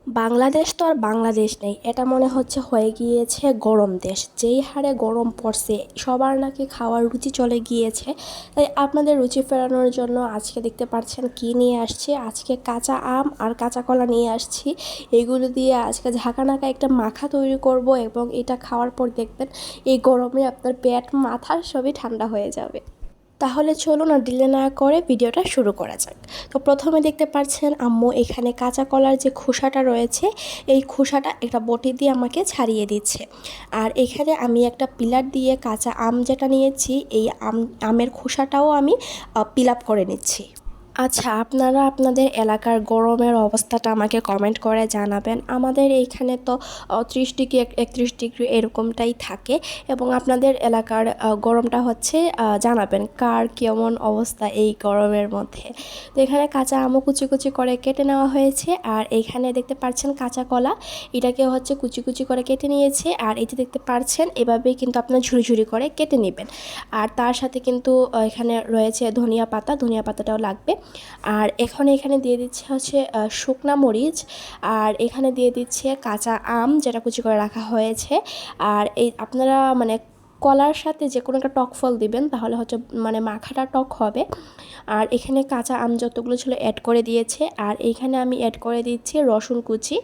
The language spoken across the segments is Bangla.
বাংলাদেশ তো আর বাংলাদেশ নেই, এটা মনে হচ্ছে হয়ে গিয়েছে গরম দেশ। যেই হারে গরম পড়ছে সবার নাকি খাওয়ার রুচি চলে গিয়েছে। তাই আপনাদের রুচি ফেরানোর জন্য আজকে দেখতে পাচ্ছেন কি নিয়ে আসছি। আজকে কাঁচা আম আর কাঁচা কলা নিয়ে আসছি। এগুলো দিয়ে আজকে ঝাঁকানাকা একটা মাখা তৈরি করব এবং এটা খাওয়ার পর দেখবেন এই গরমে আপনার পেট মাথা সবই ঠান্ডা হয়ে যাবে। তাহলে চলুন আর ডিলে না করে ভিডিওটা শুরু করা যাক। তো প্রথমে দেখতে পাচ্ছেন আম্মু এখানে কাঁচা কলার যে খোসাটা রয়েছে এই খোসাটা একটা বটি দিয়ে আমাকে ছাড়িয়ে দিচ্ছে। আর এখানে আমি একটা পিলার দিয়ে কাঁচা আম যেটা নিয়েছি এই আমের খোসাটাও আমি পিল আপ করে নিচ্ছি। আচ্ছা, আপনারা আপনাদের এলাকার গরমের অবস্থাটা আমাকে কমেন্ট করে জানাবেন। আমাদের এইখানে তো 30 ডিগ্রি 31 ডিগ্রি এরকমটাই থাকে, এবং আপনাদের এলাকার গরমটা হচ্ছে জানাবেন কার কেমন অবস্থা এই গরমের মধ্যে। তো এখানে কাঁচা আমও কুচি কুচি করে কেটে নেওয়া হয়েছে, আর এইখানে দেখতে পাচ্ছেন কাঁচা কলা, এটাকে হচ্ছে কুচি কুচি করে কেটে নিয়েছে। আর এই যে দেখতে পাচ্ছেন এভাবেই কিন্তু আপনার ঝুরি ঝুরি করে কেটে নেবেন। আর তার সাথে কিন্তু এখানে রয়েছে ধনিয়া পাতা, ধনিয়া পাতাটাও লাগবে। আর এখানে দিয়ে দিচ্ছে হচ্ছে শুকনা মরিচ, আর এখানে দিয়ে দিচ্ছে কাঁচা আম যেটা কুচি করে রাখা হয়েছে। আর এই আপনারা মানে কলার সাথে যে কোনো একটা টক ফল দিবেন, তাহলে হচ্ছে মানে মাখাটা টক হবে। আর এখানে কাঁচা আম যতগুলো ছিল অ্যাড করে দিয়েছে। আর এইখানে আমি অ্যাড করে দিচ্ছি রসুন কুচি।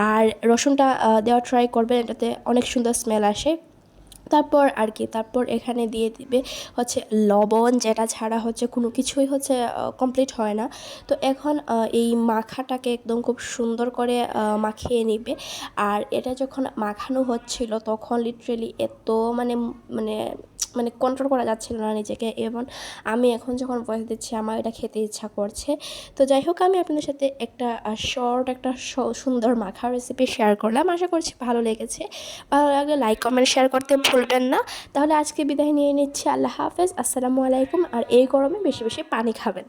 আর রসুনটা দেওয়া ট্রাই করবেন, এটাতে অনেক সুন্দর স্মেল আসে। তারপর এখানে দিয়ে দিবে হচ্ছে লবণ, যেটা ছাড়া হচ্ছে কোনো কিছুই হচ্ছে কমপ্লিট হয় না। তো এখন এই মাখাটাকে একদম খুব সুন্দর করে মাখিয়ে নিবে। আর এটা যখন মাখানো হচ্ছিল তখন লিটারেলি এত মানে মানে মানে কন্ট্রোল করা যাচ্ছিল না নিজেকে, এবং আমি এখন যখন ভয়েস দিচ্ছি আমার এটা খেতে ইচ্ছা করছে। তো যাই হোক, আমি আপনাদের সাথে একটা শর্ট একটা সুন্দর মাখা রেসিপি শেয়ার করলাম। আশা করছি ভালো লেগেছে। ভালো লাগলে লাইক কমেন্ট শেয়ার করতে ভুলবেন না। তাহলে আজকে বিদায় নিয়ে নিচ্ছি। আল্লাহ হাফেজ, আসসালামু আলাইকুম। আর এই গরমে বেশি বেশি পানি খাবেন।